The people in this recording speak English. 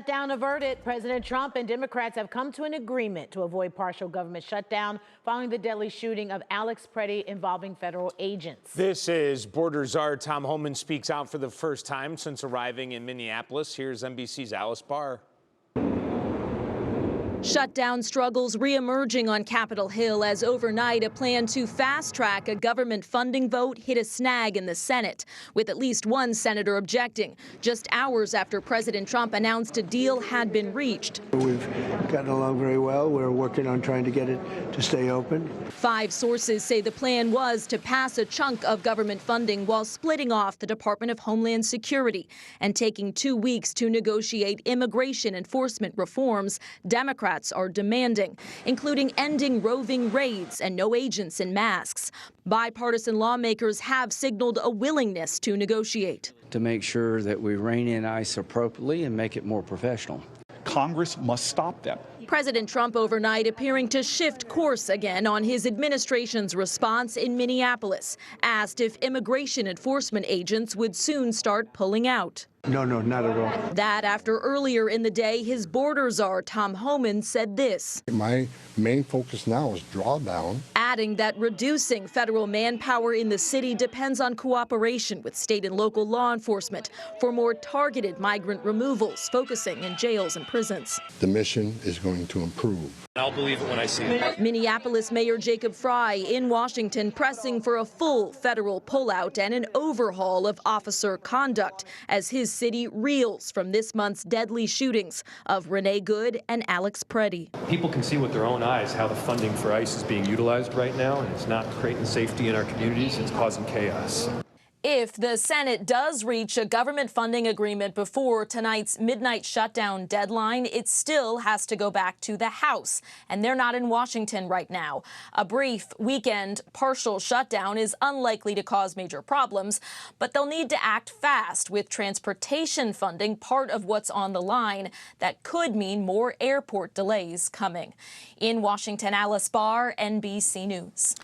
Shutdown averted. President Trump and Democrats have come to an agreement to avoid partial government shutdown following the deadly shooting of Alex Preddy involving federal agents. This is border czar Tom Homan speaks out for the first time since arriving in Minneapolis. Here's NBC's Alice Barr. Shutdown struggles reemerging on Capitol Hill as overnight a plan to fast-track a government funding vote hit a snag in the Senate, with at least one senator objecting, just hours after President Trump announced a deal had been reached. We've gotten along very well. We're working on trying to get it to stay open. 5 sources say the plan was to pass a chunk of government funding while splitting off the Department of Homeland Security and taking 2 weeks to negotiate immigration enforcement reforms Democrats are demanding, including ending roving raids and no agents in masks. Bipartisan lawmakers have signaled a willingness to negotiate. To make sure that we rein in ICE appropriately and make it more professional. Congress must stop them. President Trump overnight appearing to shift course again on his administration's response in Minneapolis, asked if immigration enforcement agents would soon start pulling out. No, not at all. That after earlier in the day, his border czar, Tom Homan, said this. My main focus now is drawdown. Adding that reducing federal manpower in the city depends on cooperation with state and local law enforcement for more targeted migrant removals, focusing in jails and prisons. The mission is going to improve. I'll believe it when I see it. Minneapolis Mayor Jacob Fry in Washington pressing for a full federal pullout and an overhaul of officer conduct as his city reels from this month's deadly shootings of Renee Good and Alex Preddy. People can see with their own eyes how the funding for ICE is being utilized right now, and it's not creating safety in our communities, it's causing chaos. If the Senate does reach a government funding agreement before tonight's midnight shutdown deadline, it still has to go back to the House, and they're not in Washington right now. A brief weekend partial shutdown is unlikely to cause major problems, but they'll need to act fast with transportation funding part of what's on the line. That could mean more airport delays coming. In Washington, Alice Barr, NBC News.